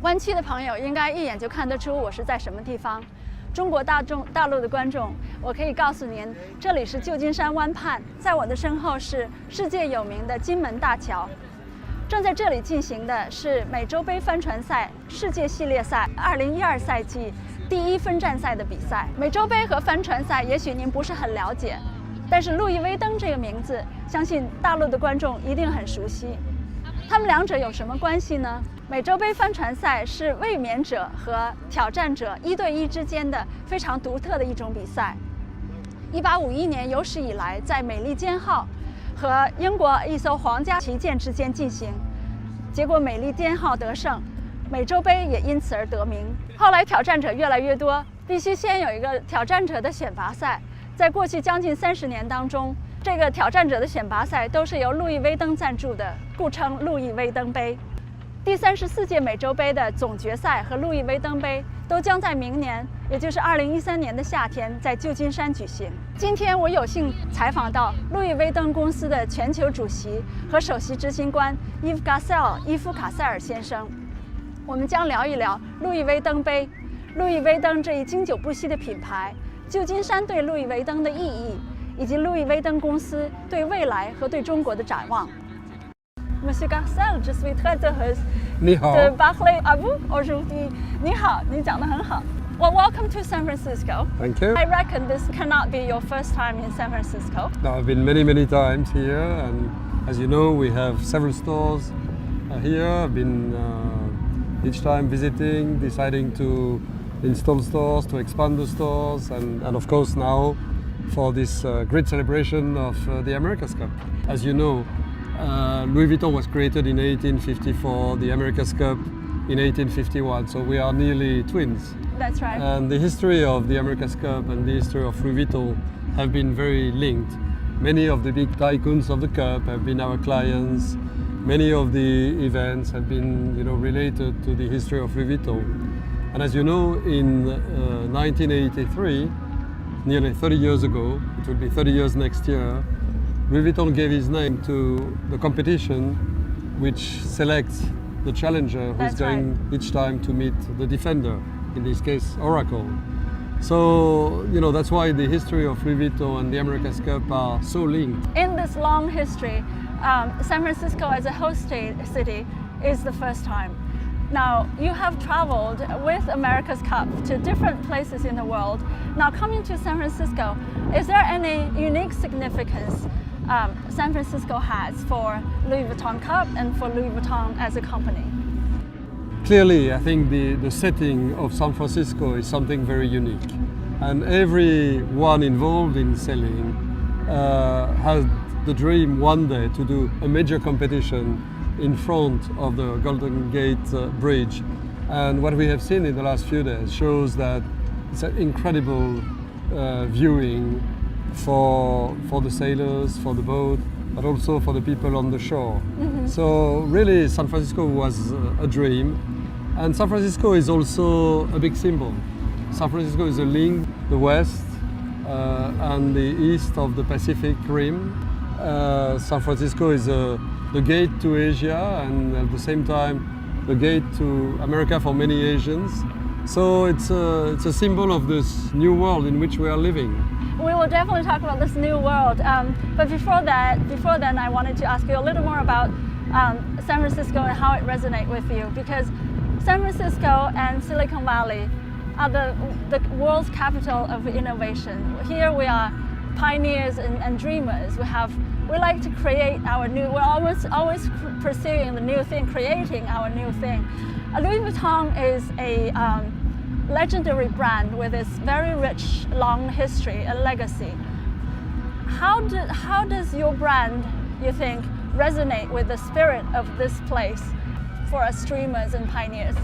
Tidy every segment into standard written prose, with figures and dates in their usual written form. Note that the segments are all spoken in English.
湾区的朋友应该一眼就看得出我是在什么地方。中国大陆的观众，我可以告诉您，这里是旧金山湾畔，在我的身后是世界有名的金门大桥。正在这里进行的是美洲杯帆船赛世界系列赛2012赛季第一分站赛的比赛。美洲杯和帆船赛也许您不是很了解，但是路易威登这个名字，相信大陆的观众一定很熟悉。他们两者有什么关系呢？美洲杯帆船赛是卫冕者和挑战者1对1之间的非常独特的一种比赛。1851年有史以来，在美利坚号和英国一艘皇家旗舰之间进行，结果美利坚号得胜，美洲杯也因此而得名。后来挑战者越来越多，必须先有一个挑战者的选拔赛。在过去将近30年当中，这个挑战者的选拔赛都是由路易威登赞助的，故称路易威登杯。第34届美洲杯的总决赛和路易威登杯都将在明年，也就是2013年的夏天，在旧金山举行。今天我有幸采访到路易威登公司的全球主席和首席执行官Yves Carcelle伊夫卡塞尔先生。我们将聊一聊路易威登杯、路易威登这一经久不息的品牌、旧金山对路易威登的意义，以及路易威登公司对未来和对中国的展望。Monsieur Carcelle, je suis très heureuse de parler à vous aujourd'hui. 你好，你讲得很好。Well, welcome to San Francisco. Thank you. I reckon this cannot be your first time in San Francisco. No, I've been many times here, and as you know, we have several stores here. I've been each time visiting, deciding to install stores, to expand the stores, and of course now for this great celebration of the America's Cup. As you know, Louis Vuitton was created in 1854, the America's Cup in 1851, so we are nearly twins. That's right. And the history of the America's Cup and the history of Louis Vuitton have been very linked. Many of the big tycoons of the Cup have been our clients. Many of the events have been, related to the history of Louis Vuitton. And as you know, in 1983, nearly 30 years ago, it will be 30 years next year, Louis Vuitton gave his name to the competition which selects the challenger who's going each time to meet the defender, in this case Oracle. So, that's why the history of Louis Vuitton and the America's Cup are so linked. In this long history, San Francisco as a host city is the first time. Now, you have traveled with America's Cup to different places in the world. Now, coming to San Francisco, is there any unique significance San Francisco has for Louis Vuitton Cup and for Louis Vuitton as a company? Clearly, I think the setting of San Francisco is something very unique. And everyone involved in selling has the dream one day to do a major competition in front of the Golden Gate Bridge. And what we have seen in the last few days shows that it's an incredible viewing for the sailors, for the boat, but also for the people on the shore. Mm-hmm. So really San Francisco was a dream. And San Francisco is also a big symbol. San Francisco is a link, the west and the east of the Pacific Rim. San Francisco is the gate to Asia and at the same time the gate to America for many Asians. So it's a symbol of this new world in which we are living. We will definitely talk about this new world. But before then, I wanted to ask you a little more about San Francisco and how it resonates with you, because San Francisco and Silicon Valley are the world's capital of innovation. Here we are pioneers and dreamers. We like to create our new. We're always pursuing the new thing, creating our new thing. Louis Vuitton is a legendary brand with its very rich, long history and legacy. How does your brand, you think, resonate with the spirit of this place for us dreamers and pioneers?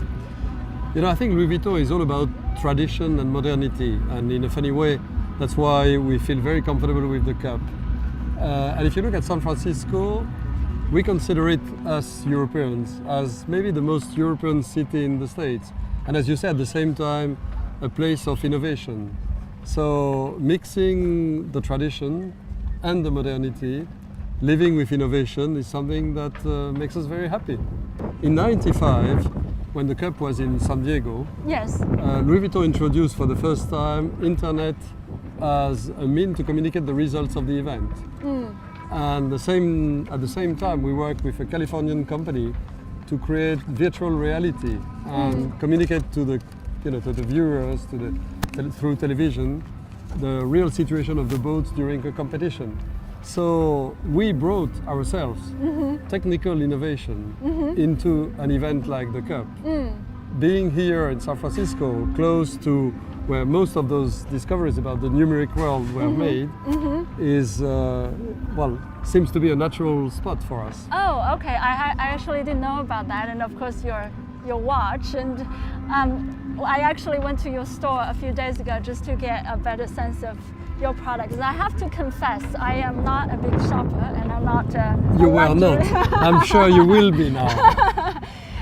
I think Louis Vuitton is all about tradition and modernity, and in a funny way, that's why we feel very comfortable with the cup. And if you look at San Francisco, we consider it as Europeans, as maybe the most European city in the States. And as you said, at the same time, a place of innovation. So mixing the tradition and the modernity, living with innovation is something that makes us very happy. In '95, when the cup was in San Diego, Yes. Louis Vuitton introduced for the first time internet as a means to communicate the results of the event. And at the same time, we worked with a Californian company to create virtual reality and communicate to the, to the viewers, through television, the real situation of the boats during a competition. So we brought ourselves technical innovation into an event like the Cup. Being here in San Francisco, close to where most of those discoveries about the numeric world were made, is, seems to be a natural spot for us. Oh, okay. I actually didn't know about that, and of course your watch. And I actually went to your store a few days ago just to get a better sense of your products. And I have to confess, I am not a big shopper, and I'm not. You were not. I'm sure you will be now.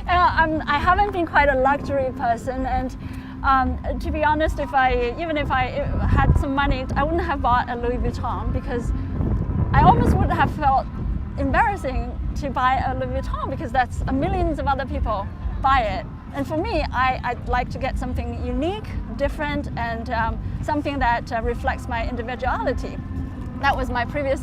I haven't been quite a luxury person, and to be honest, even if I had some money, I wouldn't have bought a Louis Vuitton, because I almost would have felt embarrassing to buy a Louis Vuitton, because that's millions of other people buy it. And for me, I'd like to get something unique, different, and something that reflects my individuality. That was my previous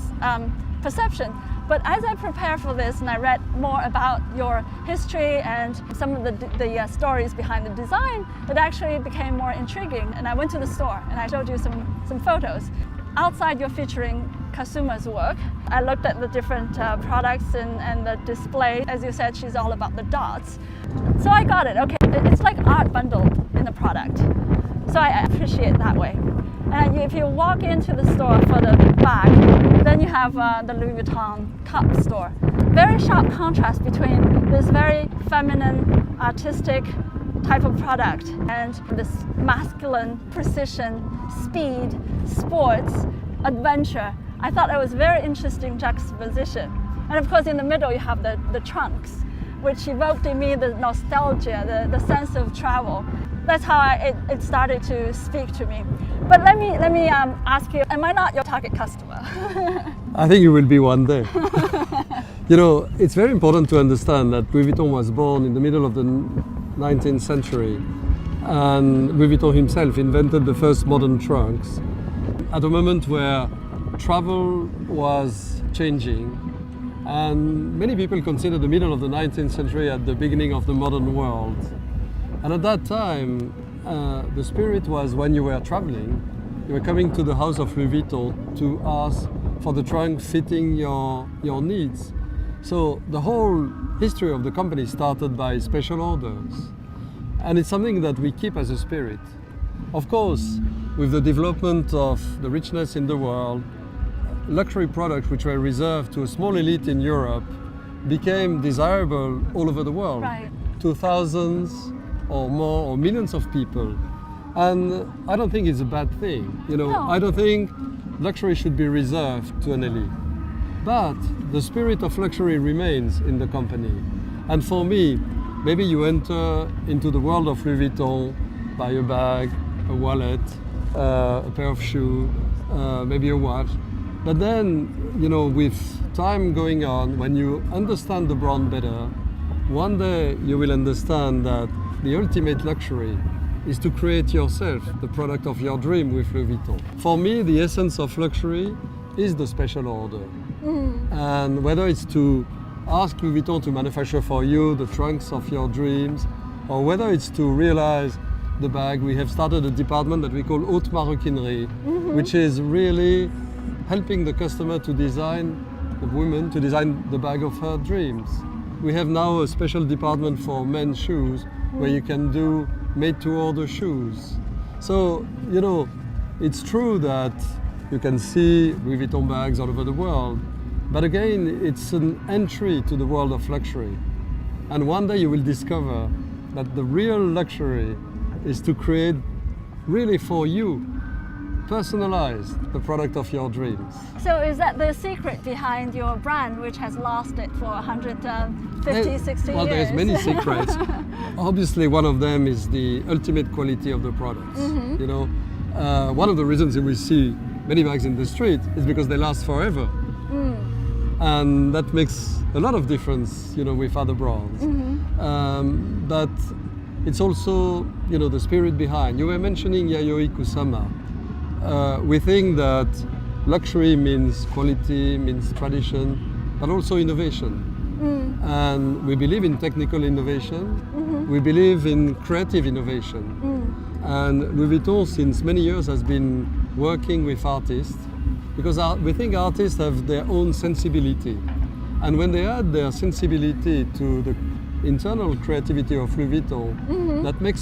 perception. But as I prepared for this and I read more about your history and some of the stories behind the design, it actually became more intriguing. And I went to the store and I showed you some photos. Outside, you're featuring Kasuma's work. I looked at the different products and the display. As you said, she's all about the dots. So I got it. Okay, it's like art bundled in the product. So I appreciate it that way. And if you walk into the store for the bag, then you have the Louis Vuitton cup store. Very sharp contrast between this very feminine, artistic type of product and this masculine precision, speed, sports, adventure. I thought it was a very interesting juxtaposition. And of course, in the middle, you have the trunks, which evoked in me the nostalgia, the sense of travel. That's how it started to speak to me. But let me ask you, am I not your target customer? I think you will be one day. It's very important to understand that Louis Vuitton was born in the middle of the 19th century, and Louis Vuitton himself invented the first modern trunks at a moment where travel was changing, and many people consider the middle of the 19th century as the beginning of the modern world. And at that time, the spirit was, when you were traveling, you were coming to the house of Louis Vuitton to ask for the trunk fitting your needs. So the whole history of the company started by special orders. And it's something that we keep as a spirit. Of course, with the development of the richness in the world, luxury products which were reserved to a small elite in Europe became desirable all over the world. Right. To thousands or more, or millions of people. And I don't think it's a bad thing. No. I don't think luxury should be reserved to an elite. But the spirit of luxury remains in the company. And for me, maybe you enter into the world of Louis Vuitton, buy a bag, a wallet, a pair of shoes, maybe a watch. But then, with time going on, when you understand the brand better, one day you will understand that the ultimate luxury is to create yourself the product of your dream with Louis Vuitton. For me, the essence of luxury is the special order. And whether it's to ask Louis Vuitton to manufacture for you the trunks of your dreams, or whether it's to realize the bag, we have started a department that we call haute maroquinerie, which is really helping the customer to design, the woman to design the bag of her dreams. We have now a special department for men's shoes where you can do made-to-order shoes. So, it's true that you can see Louis Vuitton bags all over the world, but again, it's an entry to the world of luxury. And one day you will discover that the real luxury is to create, really for you, personalized the product of your dreams. So is that the secret behind your brand, which has lasted for 150, 60 well, years? there's many secrets. Obviously, one of them is the ultimate quality of the products. One of the reasons that we see many bags in the street is because they last forever. And that makes a lot of difference, with other brands. that it's also, you know, the spirit behind. You were mentioning Yayoi Kusama. We think that luxury means quality, means tradition, but also innovation. And we believe in technical innovation. We believe in creative innovation. And Louis Vuitton since many years has been working with artists because we think artists have their own sensibility. And when they add their sensibility to the internal creativity of Louis Vuitton, that makes